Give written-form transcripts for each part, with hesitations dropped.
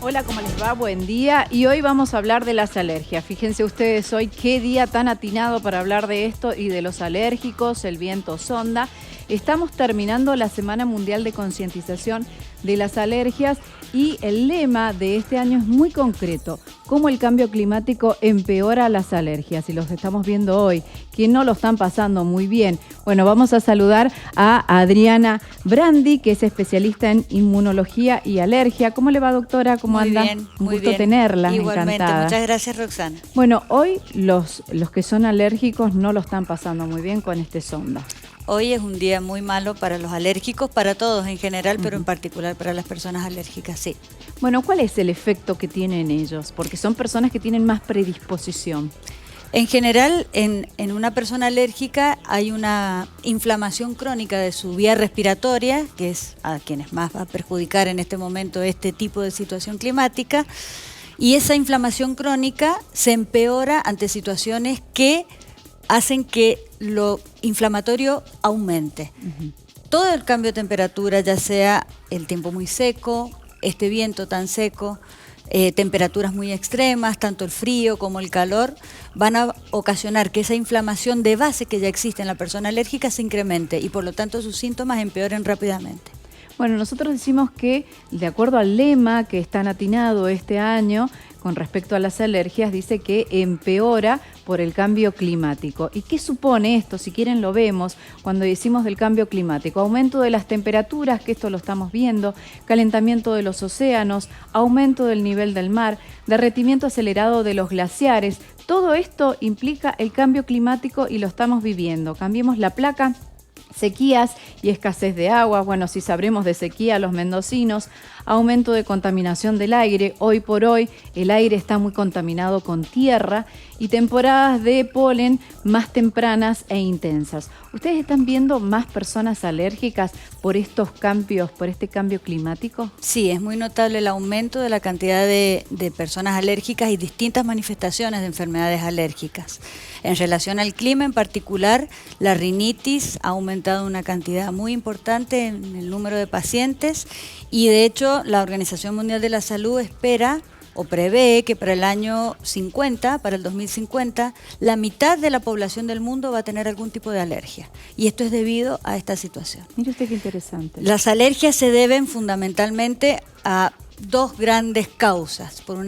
Hola, ¿cómo les va? Buen día. Y hoy vamos a hablar de las alergias. Fíjense ustedes hoy qué día tan atinado para hablar de esto y de los alérgicos, el viento sonda. Estamos terminando la Semana Mundial de Concientización de las Alergias y el lema de este año es muy concreto: cómo el cambio climático empeora las alergias, y los estamos viendo hoy, que no lo están pasando muy bien. Bueno, vamos a saludar a Adriana Brandi, que es especialista en inmunología y alergia. ¿Cómo le va, doctora? ¿Cómo anda? Muy bien, Un muy gusto bien. tenerla. Igualmente, encantada. muchas gracias, Roxana. Bueno, hoy los que son alérgicos no lo están pasando muy bien con este sonda. Hoy es un día muy malo para los alérgicos, para todos en general, pero en particular para las personas alérgicas, sí. Bueno, ¿cuál es el efecto que tienen ellos? Porque son personas que tienen más predisposición. En general, en una persona alérgica hay una inflamación crónica de su vía respiratoria, que es a quienes más va a perjudicar en este momento este tipo de situación climática, y esa inflamación crónica se empeora ante situaciones que hacen que lo inflamatorio aumente. Todo el cambio de temperatura, ya sea el tiempo muy seco, este viento tan seco, temperaturas muy extremas, tanto el frío como el calor, van a ocasionar que esa inflamación de base que ya existe en la persona alérgica se incremente y por lo tanto sus síntomas empeoren rápidamente. Bueno, nosotros decimos que, de acuerdo al lema que está atinado este año con respecto a las alergias, dice que empeora por el cambio climático. ¿Y qué supone esto? Si quieren lo vemos cuando decimos del cambio climático. Aumento de las temperaturas, que esto lo estamos viendo, calentamiento de los océanos, aumento del nivel del mar, derretimiento acelerado de los glaciares. Todo esto implica el cambio climático y lo estamos viviendo. Cambiemos la placa. Sequías y escasez de agua. Bueno, si sabremos de sequía los mendocinos, aumento de contaminación del aire. Hoy por hoy el aire está muy contaminado con tierra y temporadas de polen más tempranas e intensas. ¿Ustedes están viendo más personas alérgicas por estos cambios, por este cambio climático? Sí, es muy notable el aumento de la cantidad de personas alérgicas y distintas manifestaciones de enfermedades alérgicas. En relación al clima en particular, la rinitis ha aumentado una cantidad muy importante en el número de pacientes y de hecho la Organización Mundial de la Salud espera o prevé que para el año 50, para el 2050, la mitad de la población del mundo va a tener algún tipo de alergia. Y esto es debido a esta situación. Mire usted qué interesante. Las alergias se deben fundamentalmente a dos grandes causas. Por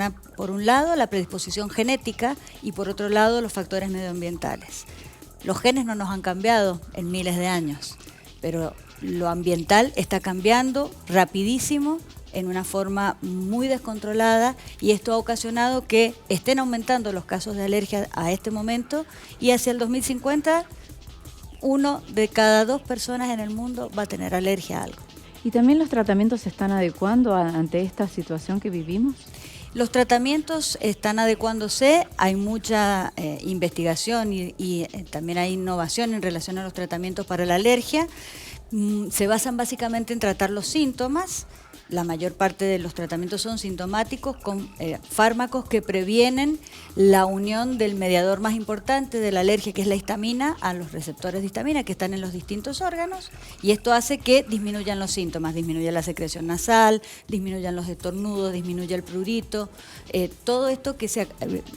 un lado, la predisposición genética y por otro lado, los factores medioambientales. Los genes no nos han cambiado en miles de años, pero lo ambiental está cambiando rapidísimo, en una forma muy descontrolada, y esto ha ocasionado que estén aumentando los casos de alergia a este momento y hacia el 2050 1 de cada 2 personas en el mundo va a tener alergia a algo. ¿Y también los tratamientos se están adecuando ante esta situación que vivimos? Los tratamientos están adecuándose, hay mucha investigación y también hay innovación en relación a los tratamientos para la alergia. Se basan básicamente en tratar los síntomas. La mayor parte de los tratamientos son sintomáticos con fármacos que previenen la unión del mediador más importante de la alergia, que es la histamina, a los receptores de histamina que están en los distintos órganos, y esto hace que disminuyan los síntomas, disminuya la secreción nasal, disminuyan los estornudos, disminuya el prurito, todo esto que se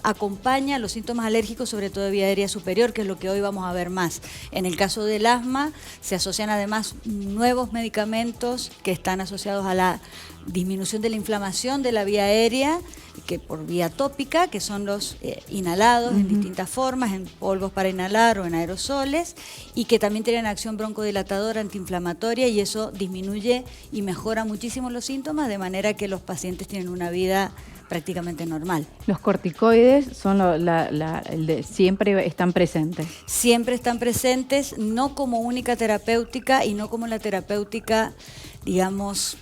acompaña a los síntomas alérgicos, sobre todo de vía aérea superior, que es lo que hoy vamos a ver más. En el caso del asma se asocian además nuevos medicamentos que están asociados a la disminución de la inflamación de la vía aérea, que por vía tópica, que son los inhalados en distintas formas, en polvos para inhalar o en aerosoles, y que también tienen acción broncodilatadora, antiinflamatoria, y eso disminuye y mejora muchísimo los síntomas, de manera que los pacientes tienen una vida prácticamente normal. Los corticoides son siempre están presentes. Siempre están presentes, no como única terapéutica y no como la terapéutica, digamos,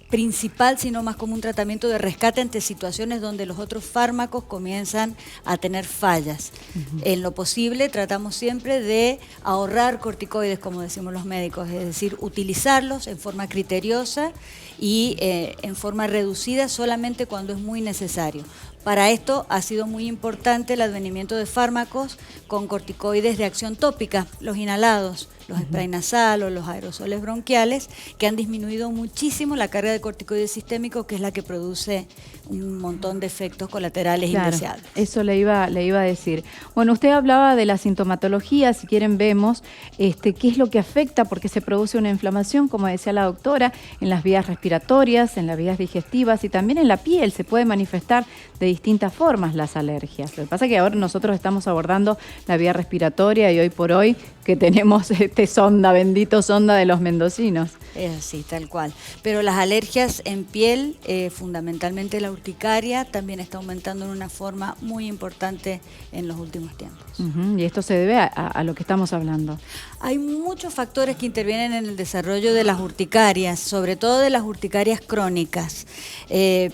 principal, sino más como un tratamiento de rescate ante situaciones donde los otros fármacos comienzan a tener fallas. En lo posible tratamos siempre de ahorrar corticoides, como decimos los médicos, es decir, utilizarlos en forma criteriosa y en forma reducida solamente cuando es muy necesario. Para esto ha sido muy importante el advenimiento de fármacos con corticoides de acción tópica, los inhalados, los spray nasal o los aerosoles bronquiales, que han disminuido muchísimo la carga de corticoides sistémicos, que es la que produce un montón de efectos colaterales indeseables. Eso le iba a decir. Bueno, usted hablaba de la sintomatología, si quieren vemos qué es lo que afecta, porque se produce una inflamación, como decía la doctora, en las vías respiratorias, en las vías digestivas y también en la piel. Se puede manifestar de distintas formas las alergias. Lo que pasa es que ahora nosotros estamos abordando la vía respiratoria y hoy por hoy que tenemos sonda, bendito sonda de los mendocinos. Es así, tal cual. Pero las alergias en piel, fundamentalmente la urticaria, también está aumentando en una forma muy importante en los últimos tiempos. Y esto se debe a lo que estamos hablando. Hay muchos factores que intervienen en el desarrollo de las urticarias, sobre todo de las urticarias crónicas,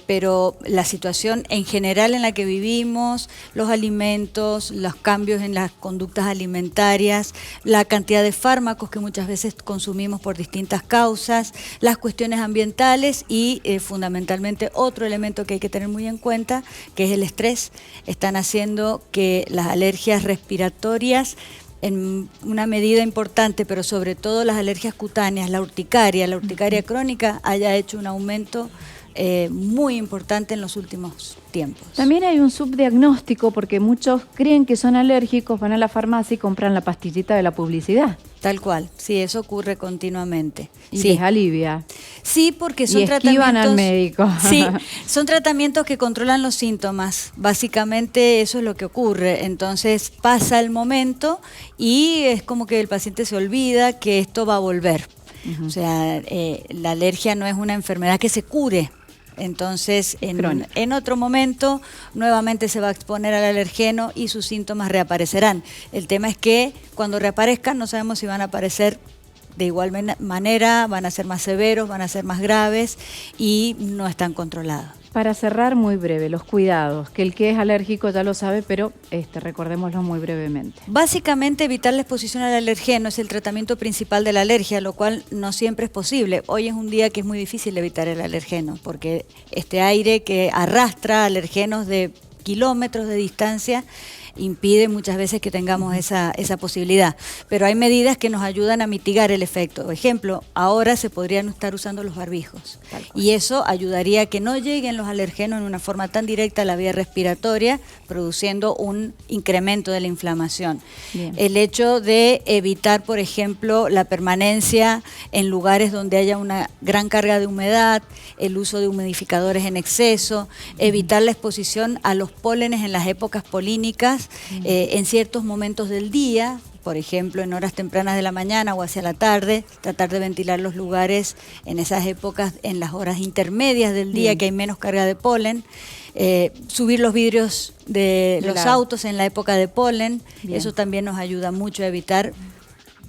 pero la situación en general en la que vivimos, los alimentos, los cambios en las conductas alimentarias, la cantidad de fármacos que muchas veces consumimos por distintas causas, las cuestiones ambientales y fundamentalmente otro elemento que hay que tener muy en cuenta, que es el estrés, están haciendo que las alergias respiratorias en una medida importante, pero sobre todo las alergias cutáneas, la urticaria crónica haya hecho un aumento muy importante en los últimos tiempos. También hay un subdiagnóstico porque muchos creen que son alérgicos, van a la farmacia y compran la pastillita de la publicidad. Tal cual, sí, eso ocurre continuamente. Y sí. Les alivia. Sí, porque son esquivan al médico. Sí, son tratamientos que controlan los síntomas. Básicamente eso es lo que ocurre. Entonces pasa el momento y es como que el paciente se olvida que esto va a volver. O sea, la alergia no es una enfermedad que se cure. Entonces, en otro momento, nuevamente se va a exponer al alergeno y sus síntomas reaparecerán. El tema es que cuando reaparezcan no sabemos si van a aparecer de igual manera, van a ser más severos, van a ser más graves y no están controlados. Para cerrar, muy breve, los cuidados, que el que es alérgico ya lo sabe, pero recordémoslo muy brevemente. Básicamente, evitar la exposición al alergeno es el tratamiento principal de la alergia, lo cual no siempre es posible. Hoy es un día que es muy difícil evitar el alergeno, porque este aire que arrastra alergenos de kilómetros de distancia impide muchas veces que tengamos esa posibilidad, pero hay medidas que nos ayudan a mitigar el efecto. Por ejemplo, ahora se podrían estar usando los barbijos y eso ayudaría a que no lleguen los alergenos en una forma tan directa a la vía respiratoria, produciendo un incremento de la inflamación. Bien. El hecho de evitar, por ejemplo, la permanencia en lugares donde haya una gran carga de humedad, el uso de humidificadores en exceso, evitar la exposición a los pólenes en las épocas polínicas, en ciertos momentos del día, por ejemplo en horas tempranas de la mañana o hacia la tarde, tratar de ventilar los lugares en esas épocas, en las horas intermedias del día, que hay menos carga de polen, subir los vidrios de los autos en la época de polen. Bien. Eso también nos ayuda mucho a evitar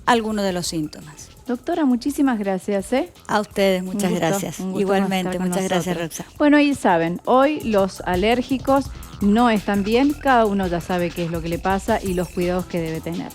algunos de los síntomas. Doctora, muchísimas gracias. A ustedes, muchas gracias. Igualmente, muchas gracias, Roxa. Bueno, y saben, hoy los alérgicos no están bien, cada uno ya sabe qué es lo que le pasa y los cuidados que debe tener.